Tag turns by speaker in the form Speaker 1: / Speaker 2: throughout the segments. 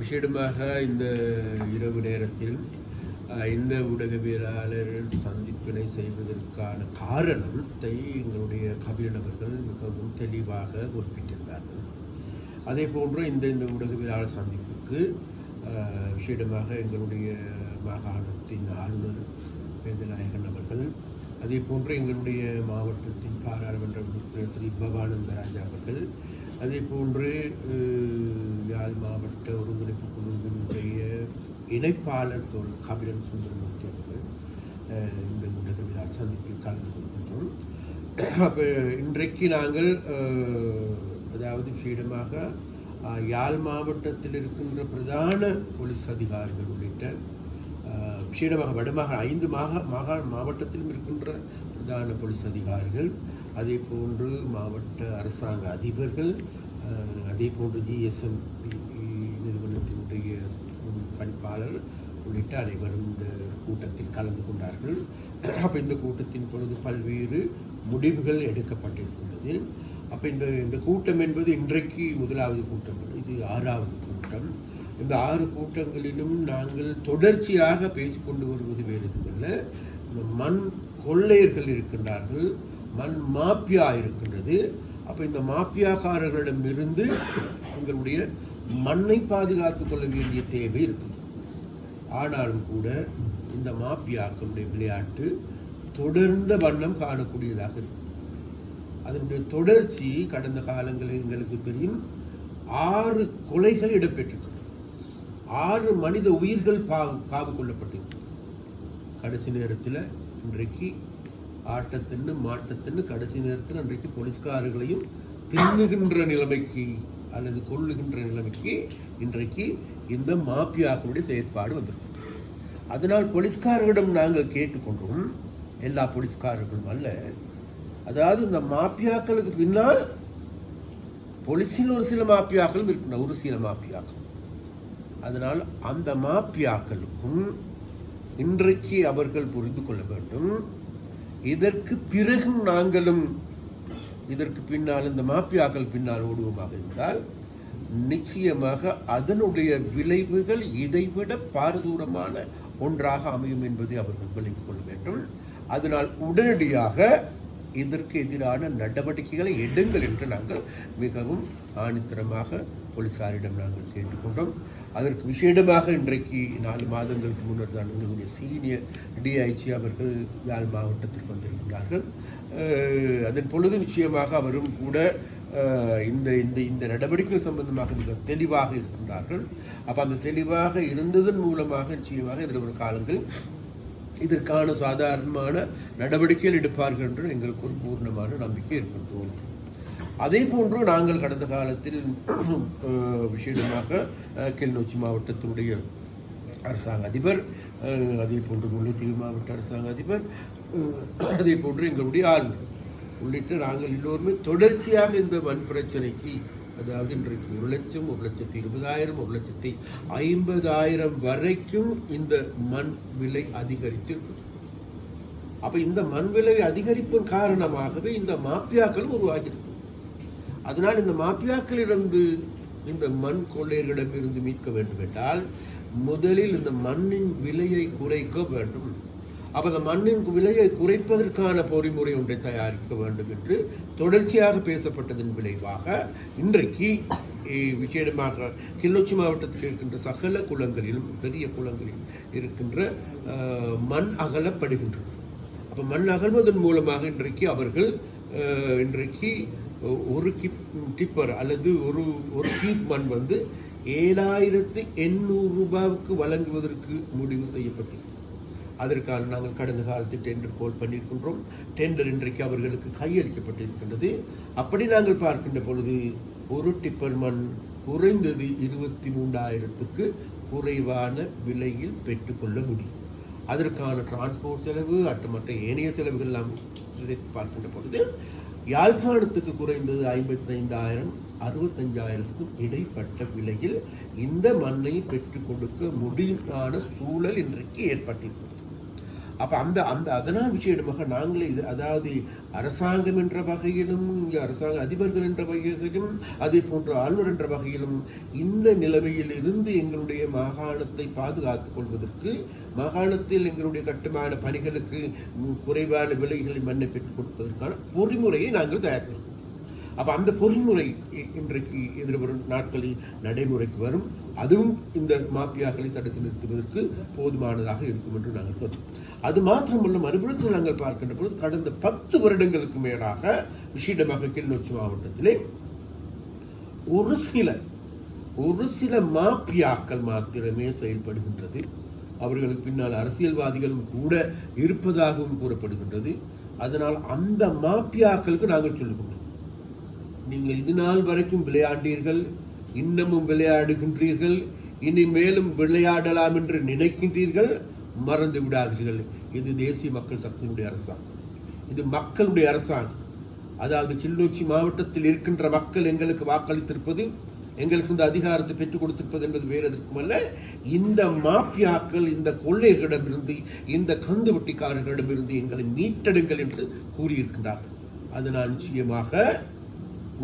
Speaker 1: விசேடமாக இந்த இரவு நேரத்தில் இந்த ஊடகவியலாளர் சந்திப்பினை செய்வதற்கான காரணத்தை எங்களுடைய கபிலனவர்கள் மிகவும் தெளிவாக குறிப்பிட்டிருந்தார்கள். அதே போன்று இந்த ஊடகவியலாளர் சந்திப்புக்கு விசேடமாக எங்களுடைய மாகாணத்தின் ஆளுநர் வேதநாயகன் அவர்கள், அதே போன்று எங்களுடைய மாவட்டத்தின் பாராளுமன்ற உறுப்பினர் ஸ்ரீ பவானந்த ராஜா அவர்கள், அதே போன்று யாழ் மாவட்ட ஒருங்கிணைப்பு குழுவினுடைய இணைப்பாளர் தோல் கபிலன் சுந்தரமூர்த்தி அவர்கள் இந்த ஊடகவியலாளர் சந்திப்பில் கலந்து கொள்கின்றோம். அப்போ இன்றைக்கு நாங்கள் அதாவது விசேடமாக யாழ் மாவட்டத்தில் இருக்கின்ற பிரதான போலீஸ் அதிகாரிகள் உள்ளிட்ட விசேடமாக வடமாக 5 மாவட்டத்திலும் இருக்கின்ற பிரதான போலீஸ் அதிகாரிகள், அதே போன்று மாவட்ட அரசாங்க அதிபர்கள், அதே போன்று GSMP நிறுவனத்தினுடைய பணிப்பாளர் உள்ளிட்ட அனைவரும் இந்த கூட்டத்தில் கலந்து கொண்டார்கள். அப்போ இந்த கூட்டத்தின் பொழுது பல்வேறு முடிவுகள் எடுக்கப்பட்டிருக்கின்றது. அப்போ இந்த கூட்டம் என்பது இன்றைக்கு முதலாவது கூட்டம், இது 6வது கூட்டம். இந்த 6 கூட்டங்களிலும் நாங்கள் தொடர்ச்சியாக பேசிக்கொண்டு வருவது வேறு எதுவுமில்லை, மண் கொள்ளையர்கள் இருக்கின்றார்கள், மண் மாப்பியா இருக்கின்றது. அப்போ இந்த மாப்பியாக்காரர்களிடமிருந்து எங்களுடைய மண்ணை பாதுகாத்துக் கொள்ள வேண்டிய தேவை இருக்குது. ஆனாலும் கூட இந்த மாப்பியாக்களுடைய விளையாட்டு தொடர்ந்த வண்ணம் காணக்கூடியதாக இருக்கு. அதனுடைய தொடர்ச்சி கடந்த காலங்களில் எங்களுக்கு தெரியும், 6 கொலைகள் இடம்பெற்றிருக்கிறது, 6 மனித உயிர்கள் காவு கொள்ளப்பட்டிருக்கிறது. கடைசி நேரத்தில் இன்றைக்கு ஆட்டத்தின்னு மாட்டத்தின்னு கடைசி நேரத்தில் இன்றைக்கு போலீஸ்காரர்களையும் தின்னுகின்ற நிலைமைக்கு அல்லது கொள்ளுகின்ற நிலைமைக்கு இன்றைக்கு இந்த மாப்பியாக்களுடைய செயற்பாடு வந்திருக்கு. அதனால் போலீஸ்காரர்களிடம் நாங்கள் கேட்டுக்கொண்டோம், எல்லா போலீஸ்காரர்களும் அல்ல, அதாவது இந்த மாப்பியாக்களுக்கு பின்னால் போலீஸில் ஒரு சில மாப்பியாக்களும் இருக்கின்றன, ஒரு சில மாப்பியாக்கள். அதனால் அந்த மாப்பியாக்களுக்கும் இன்றைக்கு அவர்கள் புரிந்து கொள்ள வேண்டும், இதற்கு பிறகு நாங்களும் இதற்கு பின்னால் இந்த மாப்பியாக்கள் பின்னால் ஓடுவோமாக இருந்தால் நிச்சயமாக அதனுடைய விளைவுகள் இதைவிட பாரதூரமான ஒன்றாக அமையும் என்பதை அவர்கள் விளங்கிக் கொள்ள வேண்டும். அதனால் உடனடியாக இதற்கு எதிரான நடவடிக்கைகளை எடுங்கள் என்று நாங்கள் மிகவும் ஆணித்தரமாக போலீசாரிடம் நாங்கள் கேட்டுக்கொண்டோம். அதற்கு விசேடமாக இன்றைக்கு 4 மாதங்களுக்கு முன்னர் தான் எங்களுடைய சீனியர் DIG அவர்கள் யாழ் மாவட்டத்திற்கு வந்திருக்கிறார்கள். அதன் பொழுது நிச்சயமாக அவரும் கூட இந்த இந்த இந்த நடவடிக்கை சம்பந்தமாக மிக தெளிவாக இருக்கின்றார்கள். அப்போ அந்த தெளிவாக இருந்ததன் மூலமாக நிச்சயமாக எதிர்வரும் காலங்களில் இதற்கான சாதாரணமான நடவடிக்கைகள் எடுப்பார்கள் என்று எங்களுக்கு ஒரு பூர்ணமான நம்பிக்கை ஏற்படுத்துவோம். அதே போன்று நாங்கள் கடந்த காலத்தில் விசேடமாக கிளிநொச்சி மாவட்டத்தினுடைய அரசாங்க அதிபர், அதே போன்று முல்லைத்தீவு மாவட்ட அரசாங்க அதிபர், அதே போன்று எங்களுடைய ஆளுநர் உள்ளிட்ட நாங்கள் எல்லோருமே தொடர்ச்சியாக இந்த மண் பிரச்சனைக்கு, அதாவது இன்றைக்கு 1 லட்சம், 1,20,000, 1,50,000 வரைக்கும் இந்த மண் விலை அதிகரித்திருக்கிறது. அப்போ இந்த மண் விலை அதிகரிப்பின் காரணமாகவே இந்த மாப்பியாக்களும் உருவாகிறது. அதனால் இந்த மாப்பியாக்களிலிருந்து இந்த மண் கொள்ளையர்களிடமிருந்து மீட்க வேண்டும் என்றால் முதலில் இந்த மண்ணின் விலையை குறைக்க வேண்டும். அப்போ அந்த மண்ணின் விலையை குறைப்பதற்கான பொறிமுறை ஒன்றை தயாரிக்க வேண்டும் என்று தொடர்ச்சியாக பேசப்பட்டதன் விளைவாக இன்றைக்கு விசேடமாக கிளிநொச்சி மாவட்டத்தில் இருக்கின்ற சகல குளங்களிலும் பெரிய குளங்களில் இருக்கின்ற மண் அகலப்படுகின்றது. அப்போ மண் அகழ்வதன் மூலமாக இன்றைக்கு அவர்கள் இன்றைக்கு ஒரு டிப்பர் அல்லது ஒரு கீப் மண் 7,800 ரூபாய்க்கு வழங்குவதற்கு முடிவு செய்யப்பட்டது. அதற்கான நாங்கள் கடந்த காலத்தில் டெண்டர் கோல் பண்ணியிருக்கின்றோம். டெண்டர் இன்றைக்கு அவர்களுக்கு கையளிக்கப்பட்டிருக்கின்றது. அப்படி நாங்கள் பார்க்கின்ற பொழுது ஒரு டிப்பர் மண் குறைந்தது 23,000க்கு குறைவான விலையில் பெற்றுக்கொள்ள முடியும். அதற்கான டிரான்ஸ்போர்ட் செலவு மற்ற ஏனைய செலவுகள் எல்லாம் பார்க்கின்ற பொழுது யாழ்ப்பாணத்துக்கு குறைந்தது 55,000, 65,000க்கும் இடைப்பட்ட விலையில் இந்த மண்ணை பெற்றுக் கொடுக்க முடியாத சூழல் இன்றைக்கு ஏற்பட்டிருக்கிறது. அப்போ அந்த அந்த அதனால் விஷயமாக நாங்களே இது அதாவது அரசாங்கம் என்ற வகையிலும் அரசாங்க அதிபர்கள் என்ற வகையிலும் அதே போன்ற ஆளுநர் என்ற வகையிலும் இந்த நிலைமையில் இருந்து எங்களுடைய மாகாணத்தை பாதுகாத்துக் கொள்வதற்கு மாகாணத்தில் எங்களுடைய கட்டுமான பணிகளுக்கு குறைவான விலைகளில் மண்ணை பெற்றுக் கொடுப்பதற்கான பொறிமுறையை நாங்கள் தயாரித்தோம். அப்போ அந்த பொறிமுறை இன்றைக்கு எதிர்வரும் நாட்களில் நடைமுறைக்கு வரும். அதுவும் இந்த மாஃபியாக்களை தடுத்து நிறுத்துவதற்கு போதுமானதாக இருக்கும் என்று நாங்கள் சொல்றோம். அது மாத்திரமல்ல, மறுபுறத்தில் நாங்கள் பார்க்கின்ற பொழுது கடந்த 10 வருடங்களுக்கு மேலாக விஷயமாக கிளிநொச்சி மாவட்டத்திலே ஒரு சில மாஃபியாக்கள் மாத்திரமே செயல்படுகின்றது. அவர்களுக்கு பின்னால் அரசியல்வாதிகளும் கூட இருப்பதாகவும் கூறப்படுகின்றது. அதனால் அந்த மாஃபியாக்களுக்கு நாங்கள் சொல்லுகின்றோம், நீங்கள் இது நாள் வரைக்கும் விளையாண்டீர்கள், இன்னமும் விளையாடுகின்றீர்கள், இனி மேலும் விளையாடலாம் என்று நினைக்கின்றீர்கள், மறந்து விடாதீர்கள். இது தேசிய மக்கள் சக்தியினுடைய அரசாங்கம், இது மக்களுடைய அரசாங்கம். அதாவது கிளிநொச்சி மாவட்டத்தில் இருக்கின்ற மக்கள் எங்களுக்கு வாக்களித்திருப்பது, எங்களுக்கு இந்த அதிகாரத்தை பெற்றுக் கொடுத்திருப்பது என்பது வேறு எதற்கும் அல்ல, இந்த மாஃபியாக்கள், இந்த கொள்ளையர்களிடமிருந்து, இந்த கந்துவட்டிக்காரர்களிடமிருந்து எங்களை மீட்டெடுங்கள் என்று கூறியிருக்கின்றார்கள். அதனால் நிச்சயமாக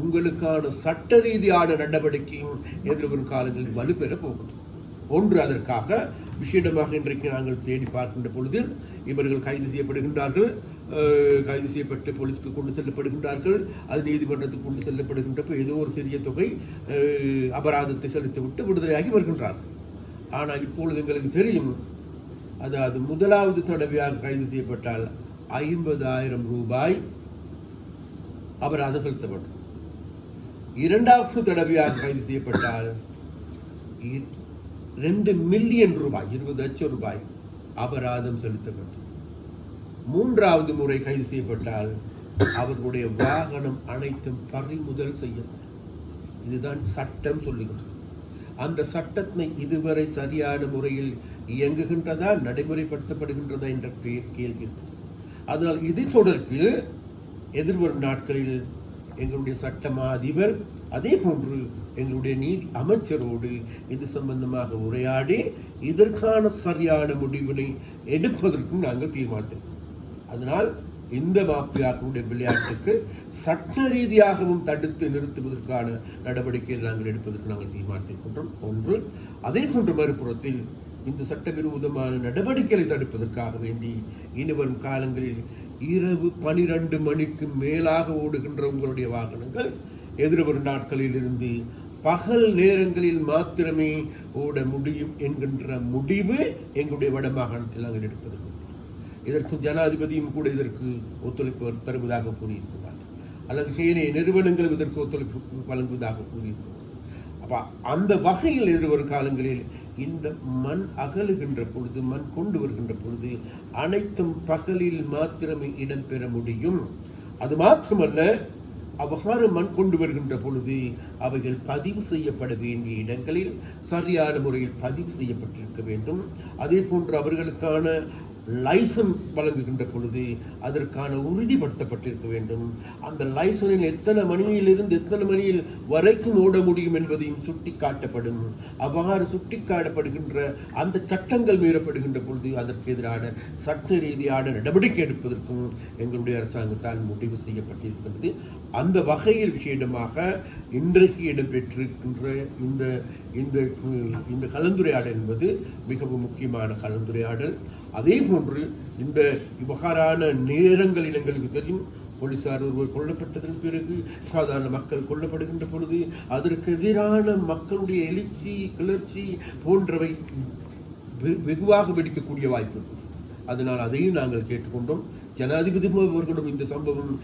Speaker 1: உங்களுக்கான சட்ட ரீதியான நடவடிக்கையும் எதிர்வரும் காலங்களில் வலுப்பெற போகிறது. ஒன்று, அதற்காக விஷயமாக இன்றைக்கு நாங்கள் தேடி பார்க்கின்ற பொழுது இவர்கள் கைது செய்யப்படுகின்றார்கள். கைது செய்யப்பட்டு போலீஸ்க்கு கொண்டு செல்லப்படுகின்றார்கள். அது நீதிமன்றத்துக்கு கொண்டு செல்லப்படுகின்றப்போ ஏதோ ஒரு சிறிய தொகை அபராதத்தை செலுத்திவிட்டு விடுதலையாகி வருகின்றார்கள். ஆனால் இப்பொழுது எங்களுக்கு தெரியும், அதாவது முதலாவது தடவையாக கைது செய்யப்பட்டால் 50,000 ரூபாய் அபராதம் செலுத்தப்படும். இரண்டாவது தடவையாக கைது செய்யப்பட்டால் 2 மில்லியன் ரூபாய், 20 லட்சம் ரூபாய் அபராதம் செலுத்த வேண்டும். மூன்றாவது முறை கைது செய்யப்பட்டால் அவர்களுடைய வாகனம் அனைத்தும் பறிமுதல் செய்யப்படும். இதுதான் சட்டம் சொல்லுகிறது. அந்த சட்டத்தை இதுவரை சரியான முறையில் இயங்குகின்றதா, நடைமுறைப்படுத்தப்படுகின்றதா என்ற கேள்வி. அதனால் இது தொடர்பில் எதிர்வரும் நாட்களில் எங்களுடைய சட்டமா அதிபர் அதே போன்று எங்களுடைய நீதி அமைச்சரோடு இது சம்பந்தமாக உரையாடி இதற்கான சரியான முடிவினை எடுப்பதற்கும் நாங்கள் தீர்மானித்தோம். அதனால் இந்த மாஃபியாக்களுடைய விளையாட்டுக்கு சட்ட ரீதியாகவும் தடுத்து நிறுத்துவதற்கான நடவடிக்கையை நாங்கள் எடுப்பதற்கு நாங்கள் தீர்மானித்திருக்கின்றோம். ஒன்று, அதே போன்று மறுபுறத்தில் இந்த சட்டவிரோதமான நடவடிக்கைகளை தடுப்பதற்காக வேண்டி இனி வரும் காலங்களில் இரவு 12 மணிக்கு மேலாக ஓடுகின்ற உங்களுடைய வாகனங்கள் எதிர்வரும் நாட்களில் இருந்து பகல் நேரங்களில் மாத்திரமே ஓட முடியும் என்கின்ற முடிவு எங்களுடைய வடமாகாணத்தில் நாங்கள் எடுப்பதற்கு, இதற்கு ஜனாதிபதியும் கூட இதற்கு ஒத்துழைப்பு தருவதாக கூறியிருக்கிறார், அல்லது ஏனைய நிறுவனங்கள் இதற்கு ஒத்துழைப்பு வழங்குவதாக கூறியிருக்கிறார். அப்போ அந்த வகையில் எதிர்வரும் காலங்களில் இந்த மண் அகலுகின்ற பொழுது, மண் கொண்டு வருகின்ற பொழுது அனைத்தும் பகலில் மாத்திரமே இடம்பெற முடியும். அது மாத்திரமல்ல, அவ்வாறு மண் கொண்டு வருகின்ற பொழுது அவைகள் பதிவு செய்யப்பட வேண்டிய இடங்களில் சரியான முறையில் பதிவு செய்யப்பட்டிருக்க வேண்டும். அதே போன்று அவர்களுக்கான லைசன் வழங்குகின்ற பொழுது அதற்கான உறுதிப்படுத்தப்பட்டிருக்க வேண்டும். அந்த லைசனில் எத்தனை மணியிலிருந்து எத்தனை மணியில் வரைக்கும் ஓட முடியும் என்பதையும் சுட்டி காட்டப்படும். அவ்வாறு சுட்டி காட்டப்படுகின்ற அந்த சட்டங்கள் மீறப்படுகின்ற பொழுது அதற்கு எதிரான சட்ட ரீதியான நடவடிக்கை எடுப்பதற்கும் எங்களுடைய அரசாங்கத்தால் முடிவு செய்யப்பட்டிருக்கிறது. அந்த வகையில் விஷயமாக இன்றைக்கு இடம்பெற்றிருக்கின்ற இந்த இந்த இந்த கலந்துரையாடல் என்பது மிகவும் முக்கியமான கலந்துரையாடல். அதே போன்று இந்த விவகாரான நேரங்களில் எங்களுக்கு தெரியும், போலீசார் ஒருவர் கொல்லப்பட்டதன் பிறகு சாதாரண மக்கள் கொல்லப்படுகின்ற பொழுது அதற்கு எதிரான மக்களுடைய எழுச்சி கிளர்ச்சி போன்றவை வெகுவாக வெடிக்கக்கூடிய வாய்ப்பு. அதனால் அதையும் நாங்கள் கேட்டுக்கொண்டோம். ஜனாதிபதி அவர்களும் இந்த சம்பவம்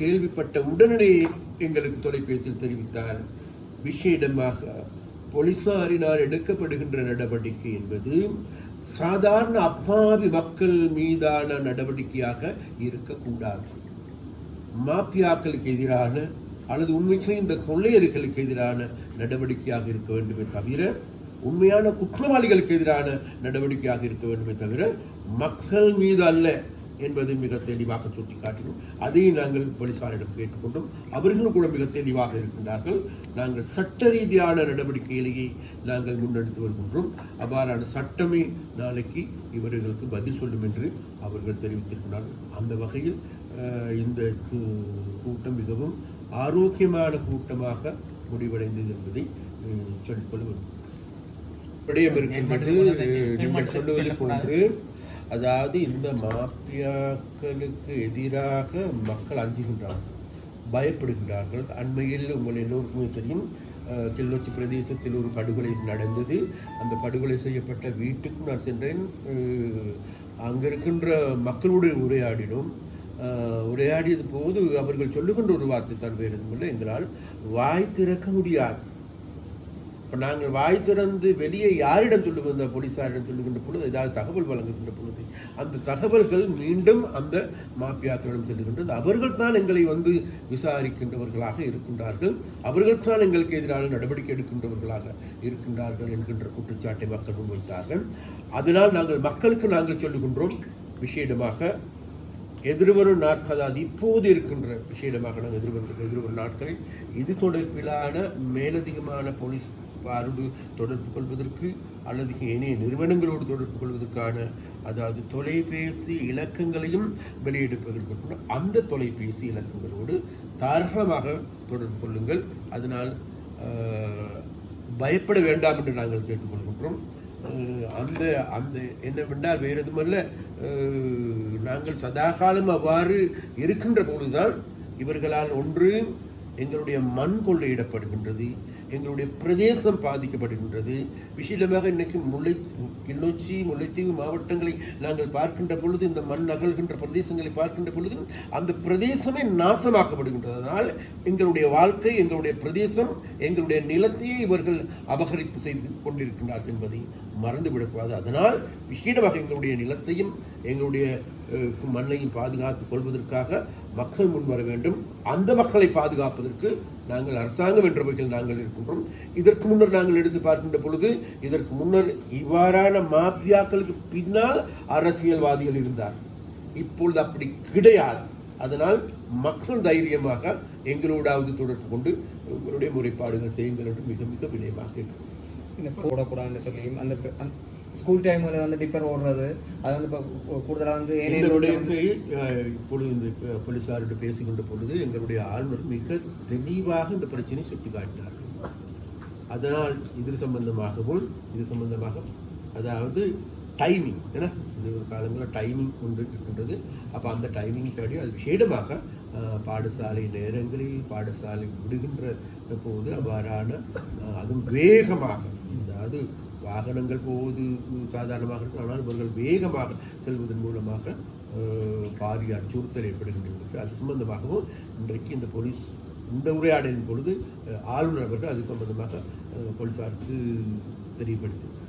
Speaker 1: கேள்விப்பட்ட உடனே எங்களுக்கு தொலைபேசியில் தெரிவித்தார். விஷயமாக போலீசாரினால் எடுக்கப்படுகின்ற நடவடிக்கை என்பது சாதாரண அப்பாவி மக்கள் மீதான நடவடிக்கையாக இருக்கக்கூடாது. மாஃபியாக்களுக்கு எதிரான அல்லது உண்மைக்கு இந்த கொள்ளையர்களுக்கு எதிரான நடவடிக்கையாக இருக்க வேண்டுமே தவிர, உண்மையான குற்றவாளிகளுக்கு எதிரான நடவடிக்கையாக இருக்க வேண்டுமே தவிர மக்கள் மீது அல்ல. என்பதை மிக தெளிவாக சுட்டிக்காட்டினோம். அதையும் நாங்கள் போலீசாரிடம் கேட்டுக்கொண்டோம். அவர்களும் கூட மிக தெளிவாக இருக்கின்றார்கள். நாங்கள் சட்ட ரீதியான நடவடிக்கைகளையே நாங்கள் முன்னெடுத்து வருகின்றோம். அவ்வாறான சட்டமே நாளைக்கு இவர்களுக்கு பதில் சொல்லும் என்று அவர்கள் தெரிவித்திருக்கிறார்கள். அந்த வகையில் இந்த கூட்டம் மிகவும் ஆரோக்கியமான கூட்டமாக முடிவடைந்தது என்பதை சொல்லிக்கொள்ள வேண்டும். விடயம் இருக்கின்றது. நீங்கள் சொல்லுவது போன்று, அதாவது இந்த மாஃபியாக்களுக்கு எதிராக மக்கள் அஞ்சுகின்றார்கள், பயப்படுகின்றார்கள். அண்மையில் உங்கள் எல்லோருக்குமே தெரியும், கிளிநொச்சி பிரதேசத்தில் ஒரு படுகொலை நடந்தது. அந்த படுகொலை செய்யப்பட்ட வீட்டுக்கு நான் சென்றேன். அங்கே இருக்கின்ற மக்களோடு உரையாடினோம். உரையாடியது போது அவர்கள் சொல்லுகின்ற ஒரு வார்த்தை தான், வேறு எதுவும் எங்களால் வாய் திறக்க முடியாது. இப்போ நாங்கள் வாய் திறந்து வெளியே யாரிடம் சொல்லுவோம், இந்த போலீஸாரிடம் சொல்லுகின்ற பொழுது, ஏதாவது தகவல் வழங்குகின்ற பொழுது அந்த தகவல்கள் மீண்டும் அந்த மாஃபியாக்களிடம் செல்லுகின்றது. அவர்கள் தான் எங்களை வந்து விசாரிக்கின்றவர்களாக இருக்கின்றார்கள், அவர்கள் தான் எங்களுக்கு எதிரான நடவடிக்கை எடுக்கின்றவர்களாக இருக்கின்றார்கள் என்கின்ற குற்றச்சாட்டை மக்கள் முன்வைத்தார்கள். அதனால் மக்களுக்கு நாங்கள் சொல்லுகின்றோம், விசேடமாக எதிர்வரும் நாட்கள், அது இப்போது இருக்கின்ற விஷயமாக நாங்கள் எதிர்வரும் நாட்களில் இது தொடர்பிலான மேலதிகமான போலீஸ் தொடர்பு கொள்வதற்கு அல்லது ஏனைய நிறுவனங்களோடு தொடர்பு கொள்வதற்கான, அதாவது தொலைபேசி இலக்கங்களையும் வெளியெடுப்பதற்கு அந்த தொலைபேசி இலக்கங்களோடு தாராளமாக தொடர்பு கொள்ளுங்கள். அதனால் பயப்பட வேண்டாம் என்று நாங்கள் கேட்டுக்கொள்கின்றோம். அந்த அந்த என்னவென்றால் வேறு எதுவுமல்ல, நாங்கள் சதாகாலம் அவ்வாறு இருக்கின்ற பொழுதுதான் இவர்களால் ஒன்று எங்களுடைய மண் கொள்ளையிடப்படுகின்றது, எங்களுடைய பிரதேசம் பாதிக்கப்படுகின்றது. விசேடமாக இன்னைக்கு கிளிநொச்சி, முல்லைத்தீவு மாவட்டங்களை நாங்கள் பார்க்கின்ற பொழுது, இந்த மண் நகழ்கின்ற பிரதேசங்களை பார்க்கின்ற பொழுது அந்த பிரதேசமே நாசமாக்கப்படுகின்றது. அதனால் எங்களுடைய வாழ்க்கை, எங்களுடைய பிரதேசம், எங்களுடைய நிலத்தையே இவர்கள் அபகரிப்பு செய்து கொண்டிருக்கின்றார்கள் என்பதை மறந்துவிடக்கூடாது. அதனால் விசேடமாக எங்களுடைய நிலத்தையும் எங்களுடைய மண்ணையும் பாதுகாத்துக் கொள்வதற்காக மக்கள் முன்வர வேண்டும். அந்த மக்களை பாதுகாப்பதற்கு நாங்கள் அரசாங்கம் என்ற வகையில் நாங்கள் இருக்கின்றோம். இதற்கு முன்னர் நாங்கள் எடுத்து பார்க்கின்ற பொழுது, இதற்கு முன்னர் இவ்வாறான மாஃபியாக்களுக்கு பின்னால் அரசியல்வாதிகள் இருந்தார். இப்பொழுது அப்படி கிடையாது. அதனால் மக்கள் தைரியமாக எங்களோடாவது தொடர்பு கொண்டு உங்களுடைய முறைப்பாடுகள் செய்யுங்கள் என்று மிக மிக வினயமாக இருக்கிறோம்.
Speaker 2: இந்த போடக்கூடாதுன்னு சொல்லியும் அந்த ஸ்கூல் டைமில் வந்து டிப்பர் ஓடுறது, அது வந்து இப்போ கூடுதலாக வந்து
Speaker 1: இப்பொழுது இந்த போலீஸாரோடு பேசுகின்ற பொழுது எங்களுடைய ஆளுநர் மிக தெளிவாக இந்த பிரச்சனையை சுட்டி காட்டினார்கள். அதனால் இது சம்பந்தமாக அதாவது டைமிங், ஏன்னா இது ஒரு காலங்களில் டைமிங் கொண்டு இருக்கின்றது. அப்போ அந்த டைமிங் படி அது விசேடமாக பாடசாலை நேரங்களில், பாடசாலை விடுகின்ற போது அவ்வாறான அதுவும் வேகமாக, அதாவது வாகனங்கள் போவது சாதாரணமாக இருக்கும், ஆனால் இவர்கள் வேகமாக செல்வதன் மூலமாக பாரிய அச்சுறுத்தல் ஏற்படுகின்றது. அது சம்பந்தமாகவும் இன்றைக்கு இந்த போலீஸ் இந்த உரையாடலின் பொழுது ஆளுநர் அவர்கள் அது சம்பந்தமாக போலீசாருக்கு தெரியப்படுத்தினார்.